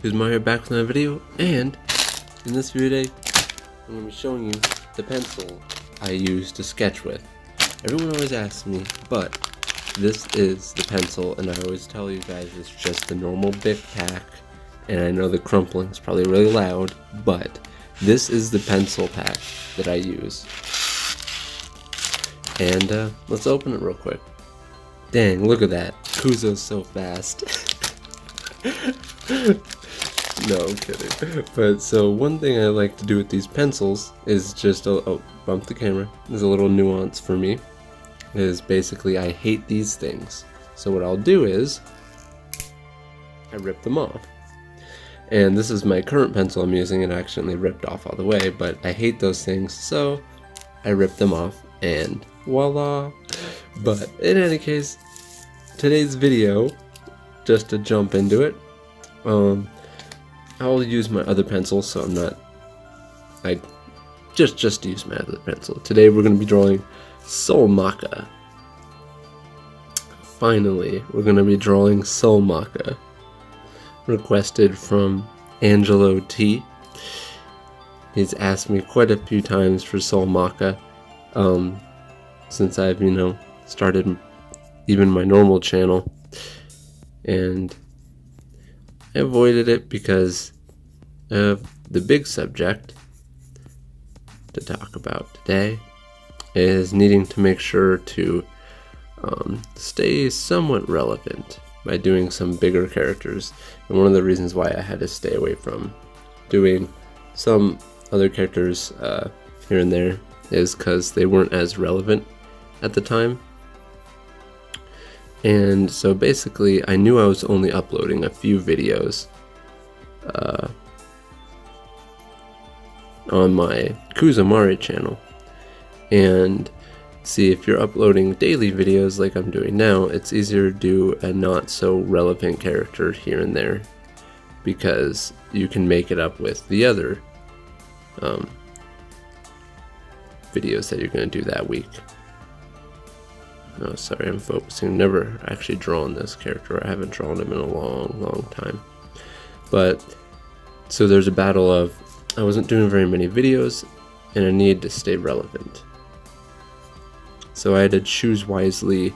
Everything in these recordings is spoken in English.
Kuzomari back with another video, and in this video today, I'm going to be showing you the pencil I use to sketch with. Everyone always asks me, but this is the pencil, and I always tell you guys it's just the normal Bic pack, and I know the crumpling is probably really loud, but this is the pencil pack that I use. And let's open it real quick. Dang, look at that. Kuzo's so fast. No, I'm kidding. But so one thing I like to do with these pencils is just, bump the camera. There's a little nuance for me. Is basically I hate these things. So what I'll do is I rip them off. And this is my current pencil I'm using, and I accidentally ripped off all the way, but I hate those things, so I ripped them off and voila. But in any case, today's video, just to jump into it, I'll use my other pencil, so I just use my other pencil. Today we're going to be drawing Soul Maka. Finally, we're going to be drawing Soul Maka. Requested from Angelo T. He's asked me quite a few times for Soul Maka, since I've, started even my normal channel, and I avoided it because of the big subject to talk about today is needing to make sure to stay somewhat relevant by doing some bigger characters. And one of the reasons why I had to stay away from doing some other characters here and there is because they weren't as relevant at the time. And so basically I knew I was only uploading a few videos on my Kuzomari channel, and see, if you're uploading daily videos like I'm doing now, it's easier to do a not so relevant character here and there because you can make it up with the other videos that you're going to do that week. Oh, sorry, I'm focusing. Never actually drawn this character. I haven't drawn him in a long time. But so there's a battle of I wasn't doing very many videos and I needed to stay relevant. So I had to choose wisely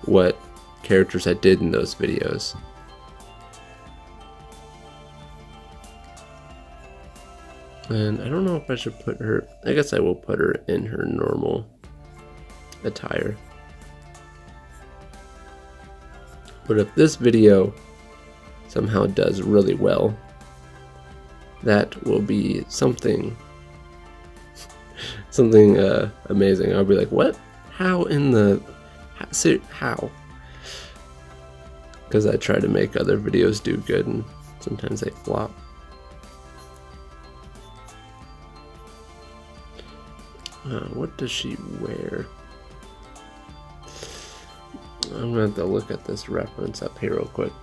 what characters I did in those videos. And I don't know if I should put her, I guess I will put her in her normal attire. But if this video somehow does really well, that will be something amazing. I'll be like, what? How in the... How? Because I try to make other videos do good, and sometimes they flop. What does she wear? I'm gonna have to look at this reference up here real quick.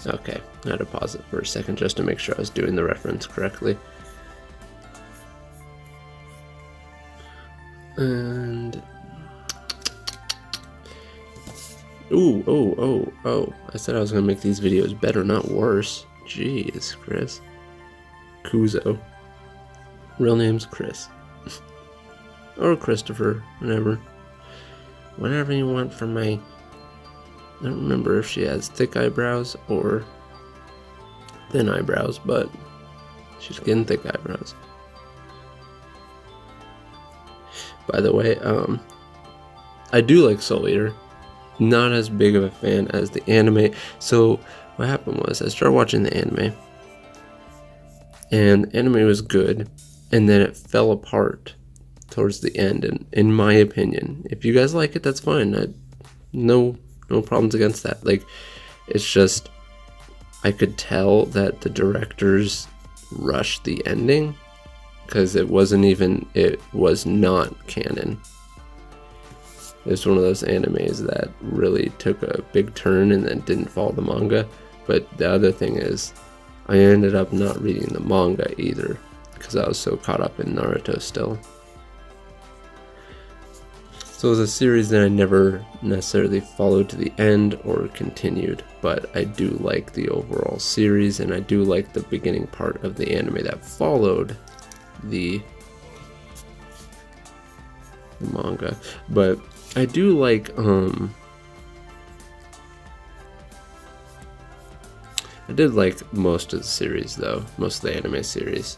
Okay, I had to pause it for a second just to make sure I was doing the reference correctly. And oh, I said I was gonna make these videos better, not worse. Jeez, Chris. Kuzo. Real name's Chris. Or Christopher, whatever you want from my... I don't remember if she has thick eyebrows or thin eyebrows, but she's getting thick eyebrows. By the way, I do like Soul Eater. Not as big of a fan as the anime. So what happened was I started watching the anime, and the anime was good, and then it fell apart towards the end. And in my opinion, if you guys like it, that's fine. No problems against that. Like, it's just I could tell that the directors rushed the ending because it was not canon. It's one of those animes that really took a big turn and then didn't follow the manga. But the other thing is I ended up not reading the manga either because I was so caught up in Naruto still. So it was a series that I never necessarily followed to the end or continued, but I do like the overall series, and I do like the beginning part of the anime that followed the manga. But I do like I did like most of the series though, most of the anime series.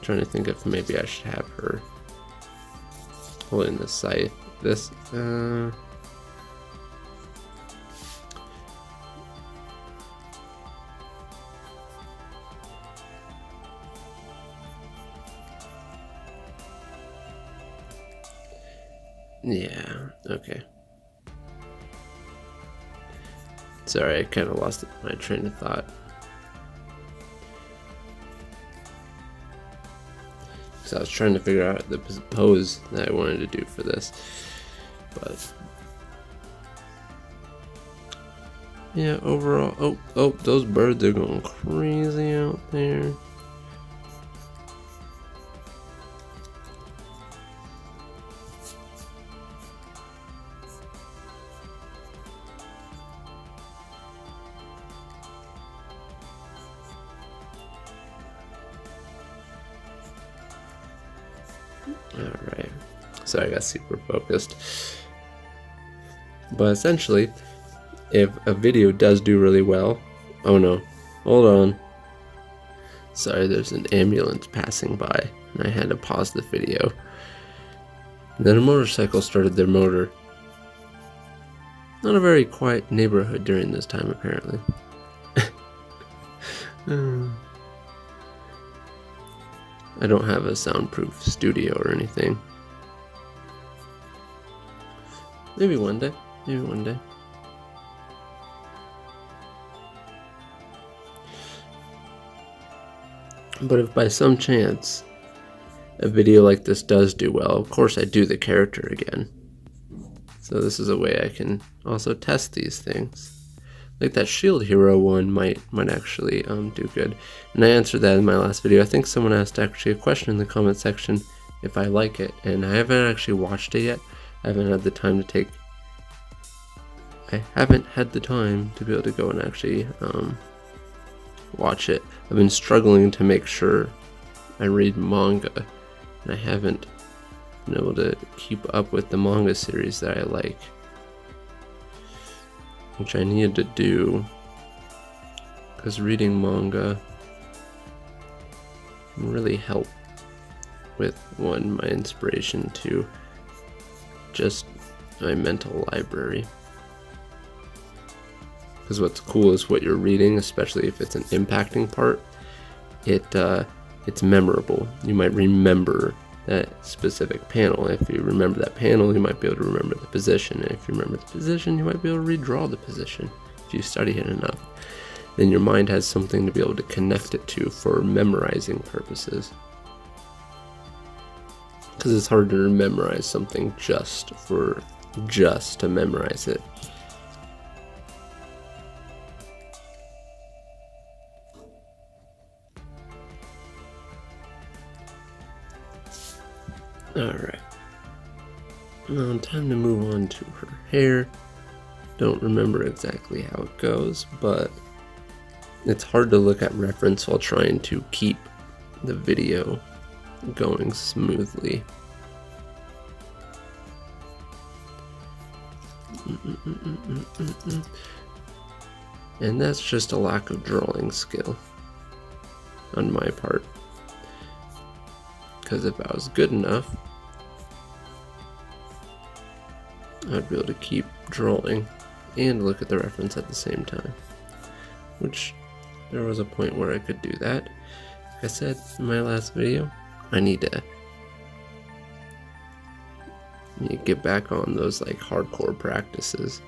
Trying to think if maybe I should have her holding the scythe. This, yeah, okay. Sorry, I kind of lost my train of thought. So I was trying to figure out the pose that I wanted to do for this, but yeah, overall, oh, those birds are going crazy out there. Alright, so I got super focused. But essentially, if a video does do really well, oh no, hold on. Sorry, there's an ambulance passing by, and I had to pause the video. And then a motorcycle started their motor. Not a very quiet neighborhood during this time, apparently. I don't have a soundproof studio or anything. Maybe one day. Maybe one day. But if by some chance a video like this does do well, of course I do the character again. So this is a way I can also test these things. Like that Shield Hero one might actually do good. And I answered that in my last video. I think someone asked actually a question in the comment section if I like it, and I haven't actually watched it yet. I haven't had the time to be able to go and actually watch it. I've been struggling to make sure I read manga, and I haven't been able to keep up with the manga series that I like, which I needed to do, because reading manga can really help with, one, my inspiration, two, just my mental library. Because what's cool is what you're reading, especially if it's an impacting part, it's memorable. You might remember that specific panel. If you remember that panel, you might be able to remember the position. And if you remember the position, you might be able to redraw the position if you study it enough. Then your mind has something to be able to connect it to for memorizing purposes. Because it's hard to memorize something just to memorize it. Alright, now time to move on to her hair. Don't remember exactly how it goes, but it's hard to look at reference while trying to keep the video going smoothly. And that's just a lack of drawing skill on my part. Because if I was good enough, I'd be able to keep drawing and look at the reference at the same time. Which, there was a point where I could do that. Like I said in my last video, I need to get back on those like hardcore practices.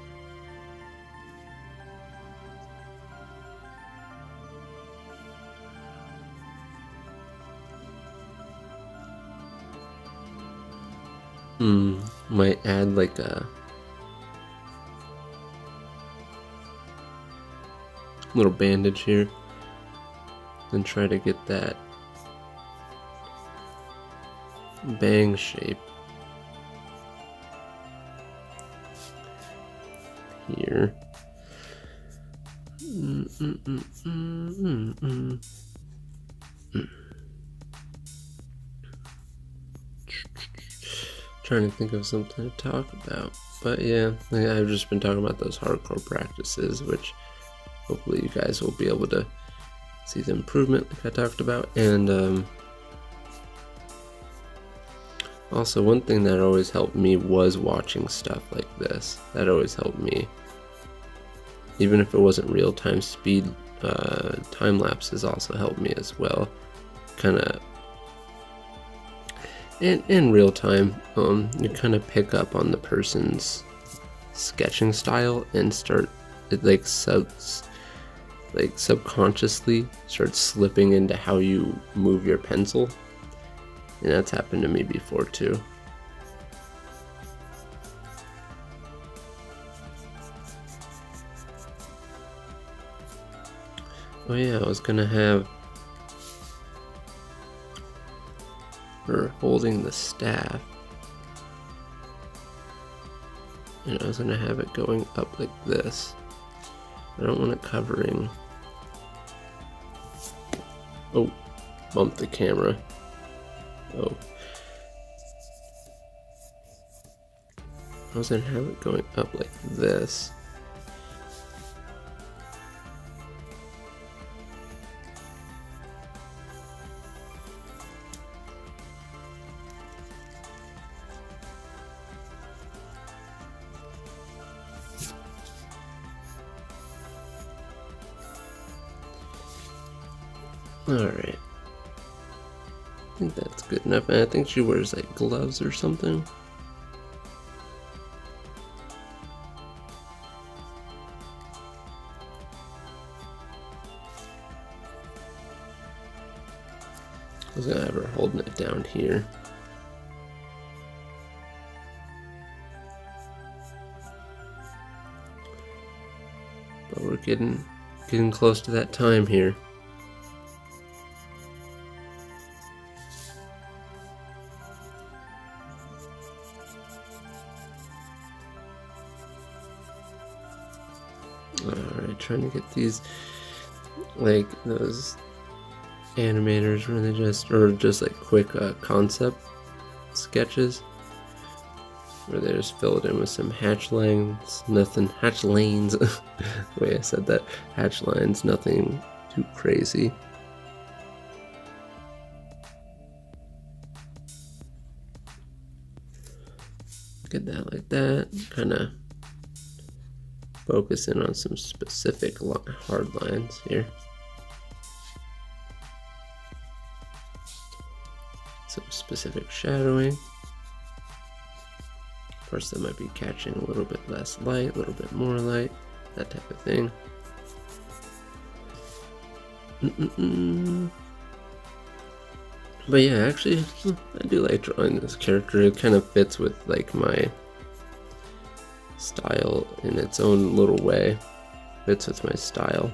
Might add like a little bandage here and try to get that bang shape here. Trying to think of something to talk about, but yeah, I've just been talking about those hardcore practices, which hopefully you guys will be able to see the improvement like I talked about. And also, one thing that always helped me was watching stuff like this. That always helped me, even if it wasn't real-time speed. Time lapses also helped me as well, kind of. In real time, you kind of pick up on the person's sketching style and start it subconsciously start slipping into how you move your pencil, and that's happened to me before too. Oh yeah, I was gonna have her holding the staff, and I was gonna have it going up like this. I don't want it covering. Oh, bumped the camera. Oh. I was gonna have it going up like this. Alright. I think that's good enough. And I think she wears like gloves or something. I was gonna have her holding it down here. But we're getting close to that time here. Alright, trying to get these, like those animators where they just like quick concept sketches where they just fill it in with some hatch lanes, the way I said that, hatch lines, nothing too crazy. Get that like that, kind of focus in on some specific hard lines here. Some specific shadowing. Of course, that might be catching a little bit less light, a little bit more light, that type of thing. But yeah, actually, I do like drawing this character. It kind of fits with like my style in its own little way. Fits with my style.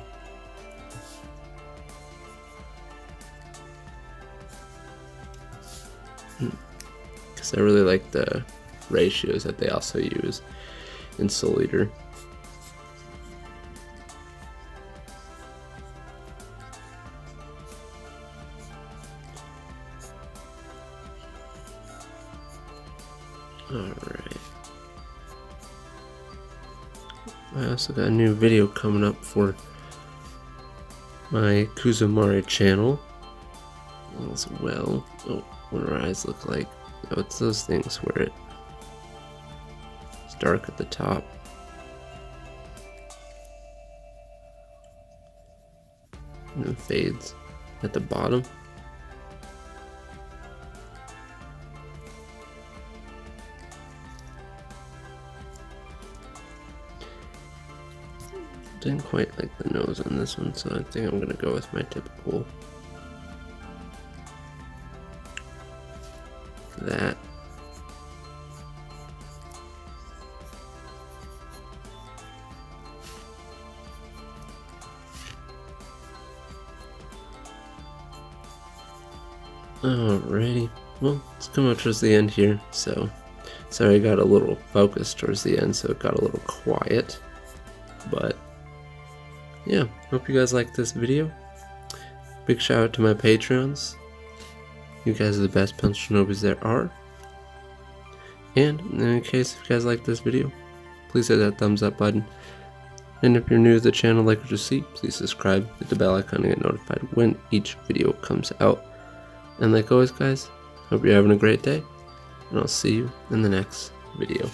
Because I really like the ratios that they also use in Soul Eater. Alright. I also got a new video coming up for my Kuzomari channel as well. Oh, what do her eyes look like? Oh, it's those things where it's dark at the top. And then fades at the bottom. Didn't quite like the nose on this one, so I think I'm gonna go with my typical that. Alrighty. well, it's coming up towards the end here, so sorry I got a little focused towards the end, so it got a little quiet. But yeah, hope you guys liked this video. Big shout out to my Patreons. You guys are the best pencil shinobis there are. And in case if you guys like this video, please hit that thumbs up button. And if you're new to the channel, like what you see, please subscribe, hit the bell icon to get notified when each video comes out. And like always guys, hope you're having a great day, and I'll see you in the next video.